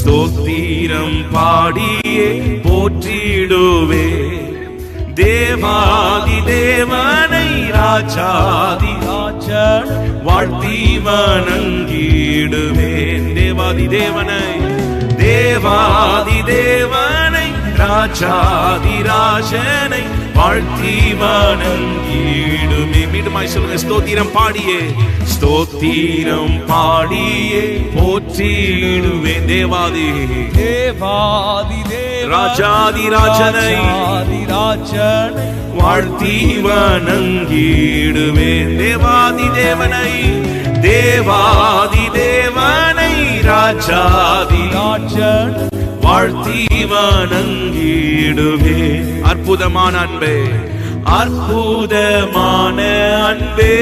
ஸ்தோத்திரம் பாடியே போற்றிடுவே தேவாதி தேவனை ராஜாதி ராஜன் வாழ்த்தி வணங்கிடுவேன். தேவாதி தேவனை தேவாதி தேவனை ராஜாதி ராஜனை வாழ்த்தி வணங்கிடுமே. மீண்டுமாய் சொல்லுங்க, ஸ்தோத்திரம் பாடியே ஸ்தோத்திரம் பாடியே போற்றிடுவேன் தேவாதி தேவாதி ராஜாதி ராஜனை ராஜனை வாழ்த்தி வணங்கிடுவேன். தேவாதி தேவனை தேவாதி தேவனை ராஜாதி ராஜன் வாழ்த்தி வணங்கிடுவே. அற்புதமான அன்பே, அற்புதமான அன்பே,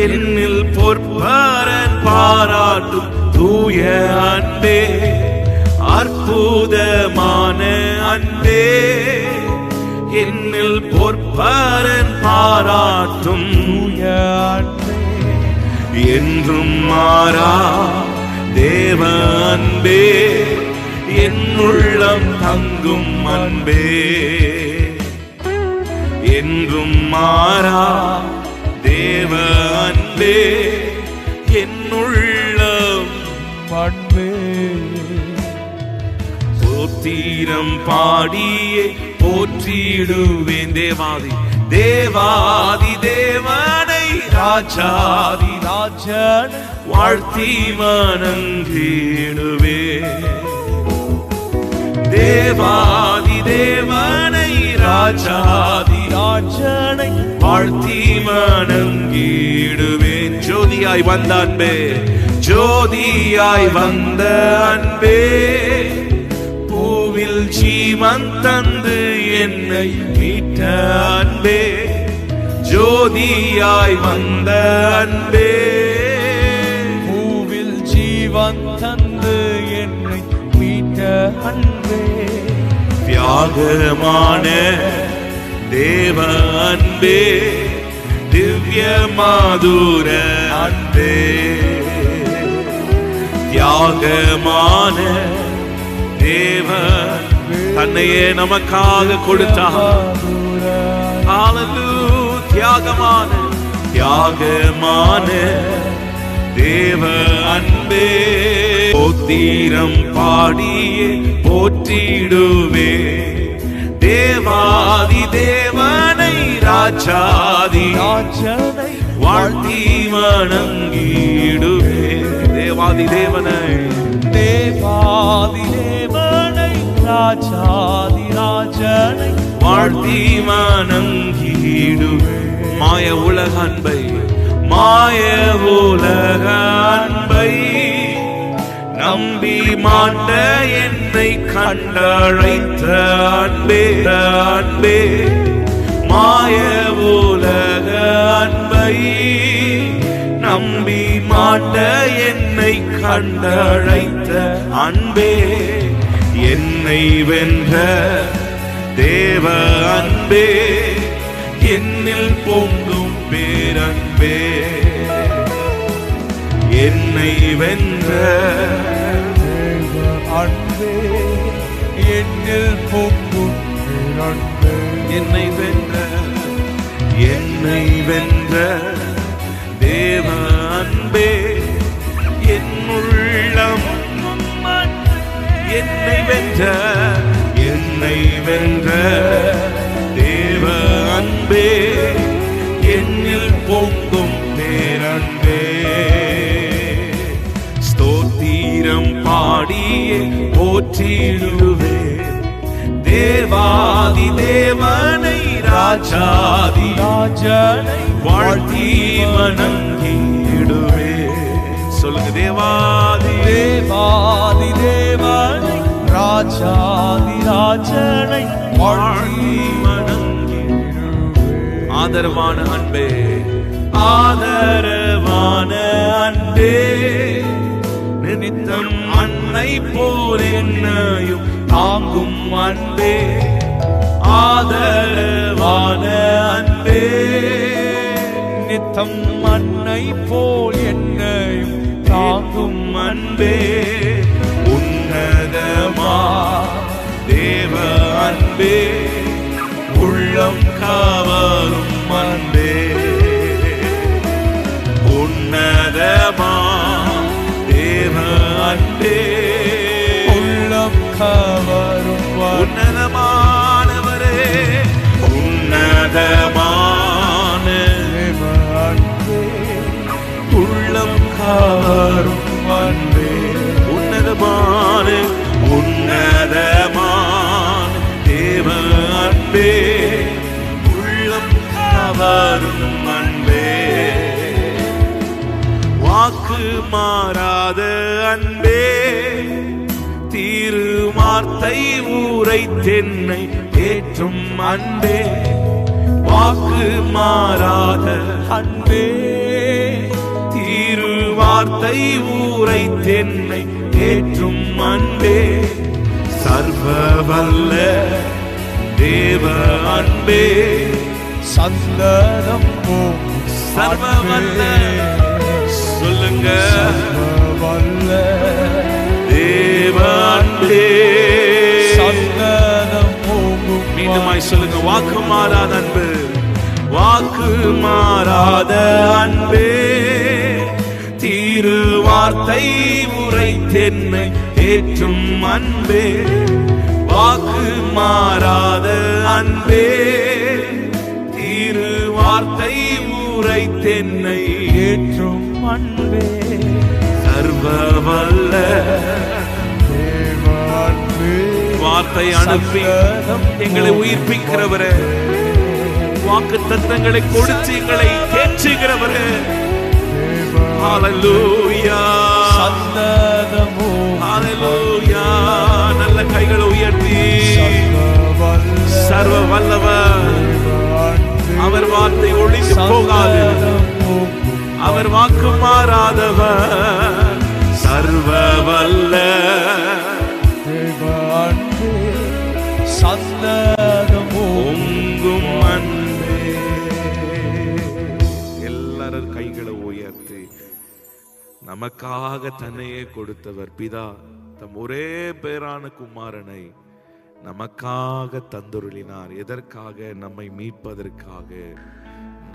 என்னில் பொற்பரன் பாராட்டும் தூய அன்பே. அற்புதமான அன்பே, என்னில் பொற்பரன் பாராட்டும் தூய அன்பே. என்றும் மாறா தேவ அன்பே, என் உள்ளம் தங்கும் அன்பே. என்றும் மாறா தேவ அன்பே, என் உள்ளம் அன்பே. ஸ்தோத்திரம் பாடியே போற்றிடுவேன் தேவாதி தேவாதி தேவனை ராஜாதி ராஜன் வாழ்த்தி வணங்கிடுவே. தேவாதி தேவனை ராஜாதி ராஜனை வாழ்த்தி வணங்கிடுவேன். ஜோதியாய் வந்த அன்பே, ஜோதியாய் வந்த அன்பே, பூவில் ஜீவன் தந்து என்னை மீட்ட அன்பே. ஜோதியாய் வந்த அன்பே, பூவில் ஜீவன் தந்து என்னை மீட்ட அன்பே. தியாகமான தேவ அன்பே, திவ்ய மாதுர அன்பே. தியாகமான தேவ தன்னையே நமக்காக கொடுத்தார். தியாகமான தியாகமான தேவ அன்பே. ஸ்தோத்திரம் பாடியே போற்றிடுவே தேவாதி தேவனை ராஜாதி ராஜனை வாழ்த்தி வணங்கிடுவே. தேவாதி தேவனை தேவாதி தேவனை ராஜாதி ராஜனை வாழ்த்தி வணங்கிடுவே. மாய உலக அன்பை, மாய உலக அன்பை நம்பி மாண்ட என்னை கண்டழைத்த அன்பே அன்பே. மாய உலக அன்பை நம்பி மாண்ட என்னை கண்டழைத்த அன்பே. என்னை வென்ற தேவ அன்பே, என்னில் பொங்கும் பேரன்பே. என்னை வென்ற தேவ அன்பே, என்னில் பொங்கும் பேரன்பே. என்னை வென்ற என்னை வென்ற தேவ அன்பே, என் உள்ளம் என்னை வென்ற என்னை வென்ற தேவ அன்பே, என்னில் பொங்கும் பேரன்பே. ஸ்தோத்திரம் பாடியே போற்றிடுவே தேவாதி தேவனை ராஜாதி ராஜனை வாழ்த்தி வணங்கிடுவே. சொல்லுங்க, தேவாதி தேவாதி தேவனை ராஜாதி ராஜனை வாழ்த்தி வணங்கிடுவே. ஆதரவான அன்பே, ஆதரவான அன்பே, நித்தம் அன்னை போல் என்னையும் தாங்கும் அன்பே. ஆதரவான அன்பே, நித்தம் அன்னை போல் என்னையும் தாங்கும் அன்பே. தவறும் அன்பே, உன்னதமான உன்னதமான தேவ அன்பே, உள்ளம் கவரும் அன்பே, வாக்கு மாறாத அன்பே, திருவார்த்தை உரைத்தென்னை ஏற்றும் அன்பே, வாக்கு மாறாத அன்பே, திருவார்த்தை உரைத்தென்னை ஏற்றும் அன்பே, சர்வவல்ல தேவ அன்பே, சந்ததம் சர்வவல்ல சொல்லுங்க, சர்வவல்ல தேவ அன்பே, சந்ததம் மீண்டுமாய் சொல்லுங்க, வாக்கு மாறாத அன்பு, வாக்கு மாறாத அன்பே, திருவார்த்தை உரைத்தென்னை ஏற்றும் அன்பே, வாக்கு மாறாத அன்பே, திருவார்த்தை உரைத்தென்னை ஏற்றும் அன்பே, சர்வவல்ல தேவ அன்பே, வார்த்தை அனுப்பி எங்களை உயிர்ப்பிக்கிறவரே, வாக்கு தத்தங்களை கொடுத்து எங்களை தேற்றுகிறவரே, ஹல்லேலூயா, சந்ததமோ ஹல்லேலூயா. நல்ல கைகளை உயர்த்தி, சர்வ வல்லவர், அவர் வார்த்தை ஒழிந்து போகாது, அவர் வாக்கு மாறாதவர், சர்வ வல்ல தேவ அன்பே, சந்ததமோ பொங்கும் அன்பே. எல்லாரும் கைகளை உயர்த்தி, நமக்காக தன்னையே கொடுத்தவர் பிதா தம் ஒரே பேரான குமாரனை நமக்காக தந்துருளினார். எதற்காக? நம்மை மீட்பதற்காக,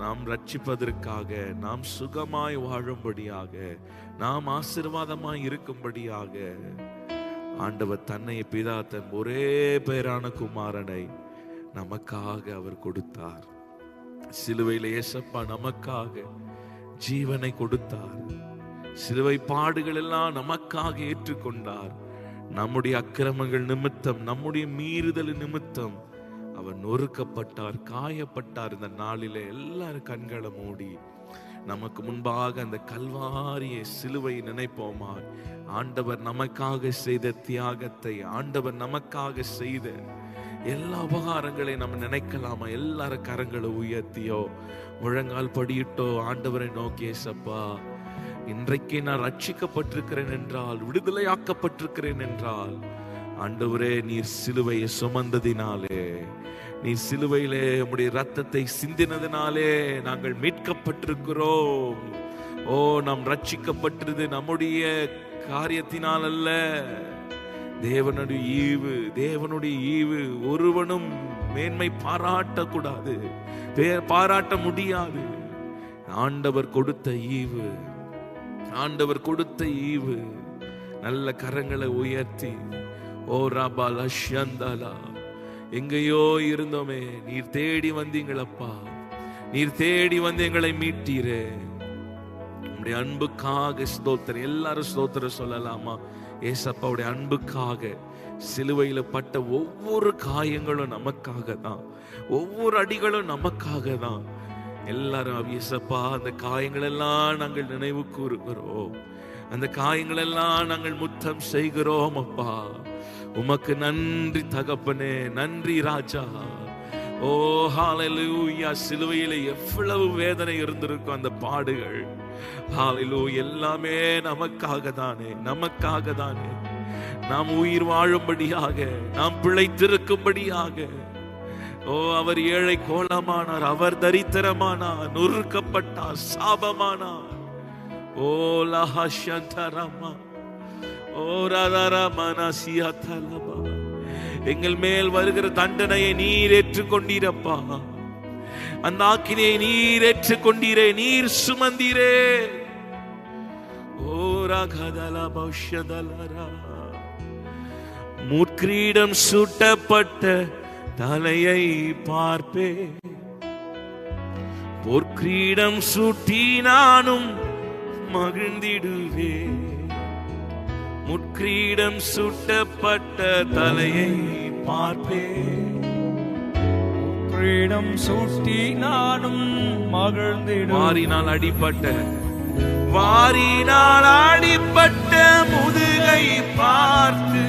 நாம் ரட்சிப்பதற்காக, நாம் சுகமாய் வாழும்படியாக, நாம் ஆசீர்வாதமாய் இருக்கும்படியாக ஆண்டவர் தன்னை பிதா தன் ஒரே பேரான குமாரனை நமக்காக அவர் கொடுத்தார். சிலுவையில் இயேசப்பா நமக்காக ஜீவனை கொடுத்தார். சிலுவை பாடுகள் எல்லாம் நமக்காக ஏற்றுக்கொண்டார். நம்முடைய அக்கிரமங்கள் நிமித்தம், நம்முடைய மீறுதல் நிமித்தம் அவர் நொறுக்கப்பட்டார், காயப்பட்டார். இந்த நாளிலே எல்லாரும் கண்களை மூடி நமக்கு முன்பாக அந்த கல்வாரிய சிலுவை நினைப்போமா? ஆண்டவர் நமக்காக செய்த தியாகத்தை, ஆண்டவர் நமக்காக செய்த எல்லா உபகாரங்களை நம்ம நினைக்கலாமா? எல்லாரும் கரங்களை உயர்த்தியோ முழங்கால் படியிட்டோ ஆண்டவரை நோக்கி, ஏசப்பா இன்றைக்கு நான் ரட்சிக்கப்பட்டிருக்கிறேன் என்றால், விடுதலையாக்கப்பட்டிருக்கிறேன் என்றால், ஆண்டவரே நீர் சிலுவையை சுமந்ததினாலே, நீ சிலுவையிலே உம்முடைய ரத்தத்தை சிந்தினதினாலே நாங்கள் மீட்கப்பட்டிருக்கிறோம். ஓ, நாம் ரட்சிக்கப்பட்டிருது நம்முடைய காரியத்தினால் அல்ல, தேவனுடைய ஈவு, தேவனுடைய ஈவு. ஒருவனும் மேன்மை பாராட்டக்கூடாது, பாராட்ட முடியாது. ஆண்டவர் கொடுத்த ஈவு, ஆண்டவர் கொடுத்த ஈவு. நல்ல கரங்களை உயர்த்தி, ஓ ராபா லஷ்யந்தலா, எங்கேயோ இருந்தோமே, நீர் தேடி வந்தீங்களப்பா, நீர் தேடி வந்து எங்களை மீட்டீரே. உம்முடைய அன்புக்காக ஸ்தோத்திரம். எல்லாரும் ஸ்தோத்திரம் சொல்லலாமா? ஏசப்பாவுடைய அன்புக்காக சிலுவையில பட்ட ஒவ்வொரு காயங்களும் நமக்காக தான், ஒவ்வொரு அடிகளும் நமக்காக தான். எல்லாரும் ஏசப்பா, அந்த காயங்கள் எல்லாம் நாங்கள் நினைவு கூறுகிறோம், அந்த காயங்கள் எல்லாம் நாங்கள் முத்தம் செய்கிறோம். அப்பா உமக்கு நன்றி தகப்பனே, நன்றி ராஜா. ஓ ஹல்லேலூயா. சிலுவையில எவ்வளவு வேதனை இருந்திருக்கும், அந்த பாடுகள். ஹல்லேலூயா. எல்லாமே நமக்காக தானே, நமக்காக தானே. நாம் உயிர் வாழும்படியாக, நாம் பிழைத்திருக்கும்படியாக. ஓ, அவர் ஏழை கோலமானார், அவர் தரித்திரமானார், நொறுக்கப்பட்டார், சாபமானார். ஓ லஹஷந்தரமா, ஓ ரதரமனசியதலபா, எங்கள் மேல் வருகிற தண்டனையை நீர் ஏற்றுக்கொண்டீரப்பா, அந்த ஆக்கினை நீர் ஏற்றுக்கொண்டீரே, நீர் சுமந்தீரே. ஓ ரகதல பௌஷதலரா, முட்கிரீடம் சூட்டப்பட்ட தலையை பார்ப்பே, பொற்கிரீடம் சூட்டி நானும் மகிழ்ந்திடுவே. முட்கிரீடம் சூட்டப்பட்ட தலையை பார்ப்பேன். கிரீடம் சூட்டி நானும் மகிழ்ந்திடும். வாரினால் அடிப்பட்ட முதுகை பார்த்து,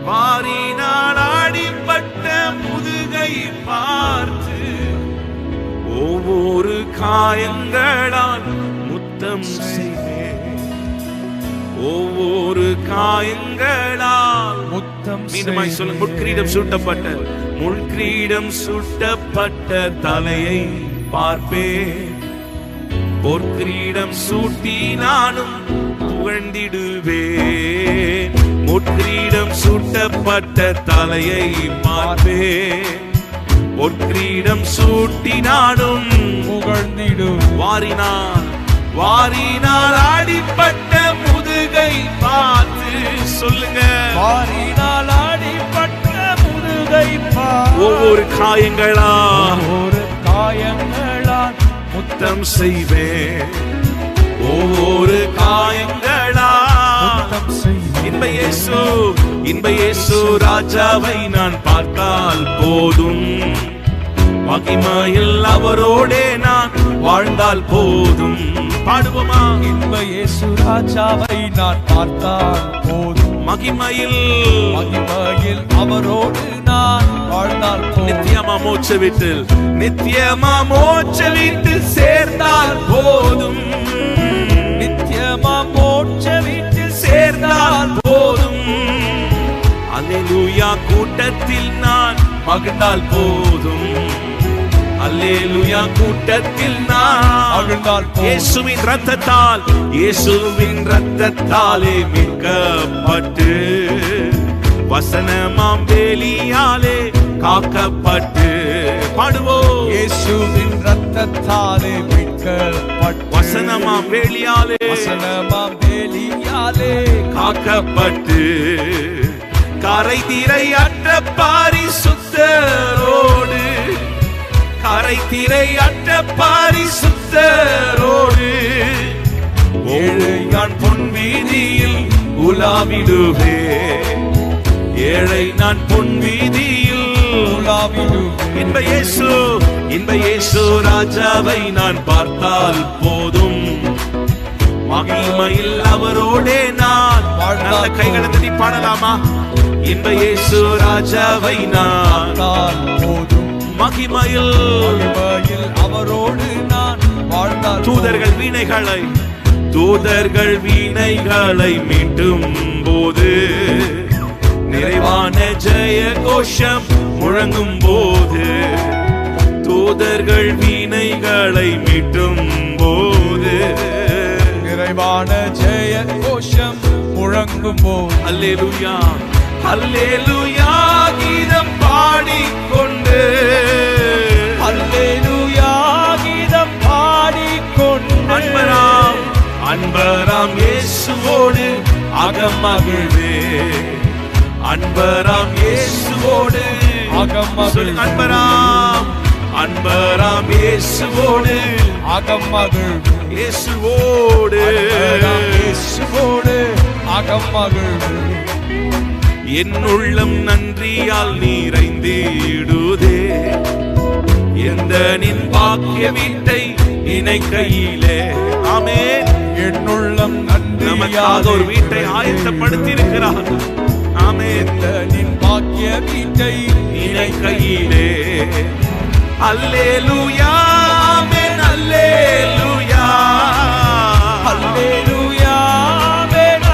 வாரினால் அடிப்பட்ட முதுகை பார்த்து, ஒவ்வொரு காயங்களால் முத்தம் செய்வேன். ஒவ்வொரு காயங்களால் முத்தம் மீண்டுமாய் சொல்லுங்க. முள்கிரீடம் சூட்டப்பட்ட தலையை பார்ப்பேன். பொற்கிரீடம் சூட்டி நானும் புகழ்ந்திடுவேன். முட்கிரீடம் சூட்டப்பட்ட தலையை பார்ப்பேன். பொற்கிரீடம் சூட்டி நானும் புகழ்ந்திடுவேன். வாரினால் அடிப்பட்ட முதுகை பார்த்து சொல்லுங்க. வாரினால் அடிப்பட்ட முதுகை பார்த்து, ஒவ்வொரு காயங்களால் முத்தம் செய்வேன். ஒவ்வொரு காயங்களால் முத்தம் செய்வேன். இன்ப இயேசு ராஜாவை நான் பார்த்தால் போதும். மகிமையில் அவரோடே நான் வாழ்ந்தால் போதும். பாடுவோமா? இன்ப இயேசு ராஜாவை நான் பார்த்தால் போதும். மகிமையில் அவரோடு நான் வாழ்ந்தால் போதும். நித்தியமா மோட்ச வீட்டில் சேர்ந்தால் போதும். நித்தியமா மோட்ச வீட்டில் சேர்ந்தால் போதும். அல்லேலூயா கூட்டத்தில் நான் மகிழ்ந்தால் போதும். அல்லேலூயா கூட்டத்தில் நான் மகிழ்ந்தால் போதும். இயேசுவின் ரத்தத்தாலே மீட்கப்பட்டு, வசனமாம் வேலியாலே காக்கப்பட்டு. பாடுவோம். இயேசுவின் ரத்தத்தாலே மீட்கப்பட்டு, வசனமாம் வேலியாலே காக்கப்பட்டு, கரை திரை அற்ற பாரிசுத்தரோடு, கரை திரை அற்ற பாரிசுத்தரோடு, ஏழையான் பொன் வீதியில் உலாவிடுவே. ஏழை நான் பொன் வீதியில் உலாவிடுவே. இன்ப இயேசு ராஜாவை நான் பார்த்தால் போதும். மகிமையில் அவரோடே நான் நல்ல கைகளை தட்டி பாடலாமா? இன்ப இயேசு ராஜாவை நான் போதும். மகிமையில் அவரோடு நான் வாழ்ந்தால். தூதர்கள் வீணைகளை மீட்டும் போது, நிறைவான ஜெய கோஷம் முழங்கும் போது, தூதர்கள் வீணைகளை மீட்டும் போது, நிறைவான ஜெய கோஷம் முழங்கும் போது, அல்லேலூயா அல்லேலூயா கீதம் பாடிக்கொண்டு, அல்லேலூயா கீதம் பாடிக்கொண்டு, அன்பராம் இயேசுவோடு அகமகிழ்வே. அன்பராம் இயேசுவோடு அகமகிழ்வே. அன்பராம் இயேசுவோடு அகமகிழ்வே. இயேசுவோடு அகமகிழ்வே. என் உள்ளம் நன்றியால் நிறைந்திடுதே. எந்த நின் பாக்கிய வீட்டை நினைக்கையிலே. ஆமென். என் உள்ளம் நன்றி. நமக்காக ஒரு வீட்டை ஆயத்தப்படுத்தி இருக்கிறார். ஆமென். நின் பாக்கிய வீட்டை நினைக்கையிலே. அல்லேலூயா ஆமென். அல்லேலூயா அல்லேலூயா ஆமென்.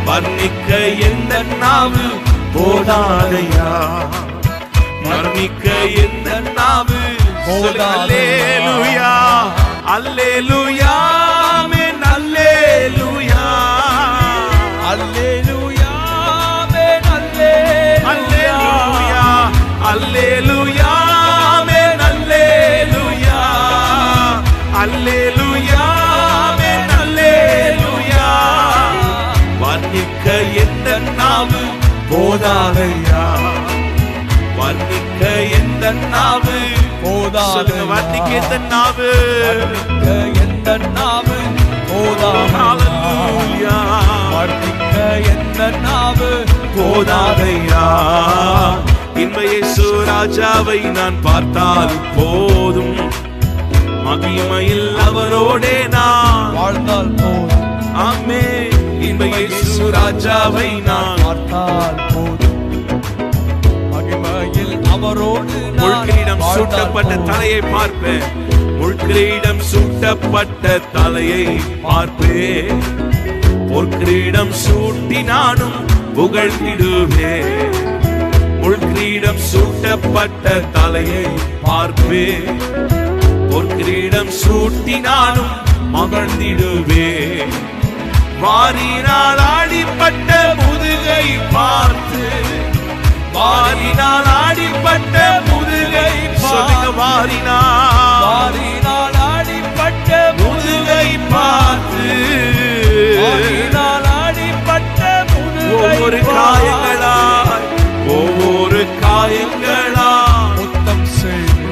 வர்ணிக்க எந்த நாவு போதாதையா. வர்ணிக்க எந்த நாவு அல்லேலூயா அல்லேலூயா ஆமென். அல்லேலூயா அல்லேலூயா ஆமென். அல்லேலூயா அல்லேலூயா ஆமென். அல்லேலூயா அல்லேலூயா ஆமென். அல்லேலூயா. வர்ணிக்க எந்த நாவு போதாதையா. வர்ணிக்க எந்த நாவு சொல்லுங்க, வர்ணிக்க எந்த நாவு, எந்த நாவு போதாதையா, ஹalleluya, வர்ணிக்க எந்த நாவு போதாதையா. இன்ப இயேசு ராஜாவை நான் பார்த்தால் போதும், மகிமையில் அவரோடே நான் வாழ்ந்தால் போதும். ஆமென். இன்ப இயேசு ராஜாவை நான் பார்த்தால் போதும், மகிமையில் அவரோடு முள்கிரீடம் சூட்டப்பட்ட தலையை பார்ப்பேன், முள்கிரீடம் சூட்டப்பட்ட தலையை பார்ப்பேன், பொற்கிரீடம் சூட்டி நானும் புகழ்ந்திடுவேன். முள்கிரீடம் சூட்டப்பட்ட தலையை பார்ப்பேன், பொற்கிரீடம் சூட்டி நானும் மகிழ்ந்திடுவேன். வாரினால் ஆடிப்பட்ட முதுகை பார்த்து, வாரினால் ஆடிப்பட்ட முதுகை சொல்லுங்க, வாரினால் ஆடிப்பட்ட முதுகை பார்த்து, வாரினால் ஆடிப்பட்ட முதுகை ஒவ்வொரு காயங்களாய், ஒவ்வொரு காயங்களாய் முத்தம் செய்து,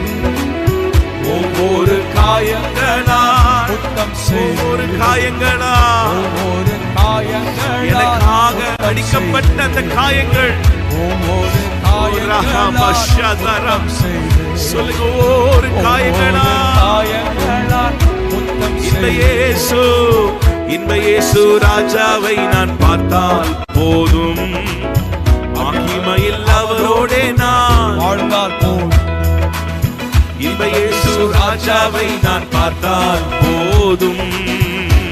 ஒவ்வொரு காயங்களாய், முத்தம் செய்து, ஒவ்வொரு காயங்களாய், ஒவ்வொரு காயங்களாய் எனக்காக அடிக்கப்பட்ட அந்த காயங்கள், ஒவ்வொரு காயங்களாய் செய்து, சொல்லுங்க, ஒவ்வொரு காயங்களாய் முத்தம் இன்ப செய்து. இயேசு, இன்ப இயேசு ராஜாவை நான் பார்த்தால் போதும், மகிமையில் அவரோடே நான் வாழ்ந்தால் போதும், இன்ப இயேசு ராஜாவை நான் பார்த்தால் போதும்,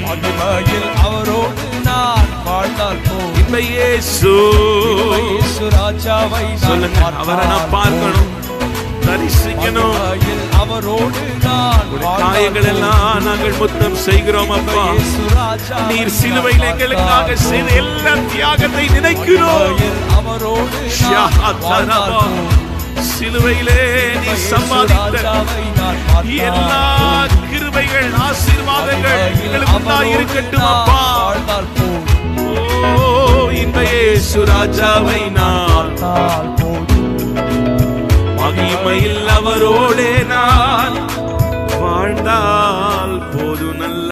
மகிமையில் அவரோடு நான் வாழ்ந்தால் போதும். இன்ப இயேசு இயேசு ராஜாவை நான் சொல்லுங்க, அவரை நான் பார்க்கணும், தரிசிக்கணும். மகிமையில் அவரோடு நான் காயங்கள் எல்லாம் நாங்கள் முத்தம் செய்கிறோம் அப்பா. இயேசு ராஜா நீர் சிலுவையில் எங்களுக்காக செய்த எல்லா தியாகத்தை நினைக்கிறோம். அவரோடு சிலுவையிலே நீ சம்பாதித்த எல்லா கிருபைகள், ஆசீர்வாதங்கள் எங்களுக்கு உண்டாயிருக்கட்டும் அப்பா. ஓ, இன்ப இயேசு ராஜாவை நான் மகிமையில் அவரோடே நான் வாழ்ந்தால் போதும்.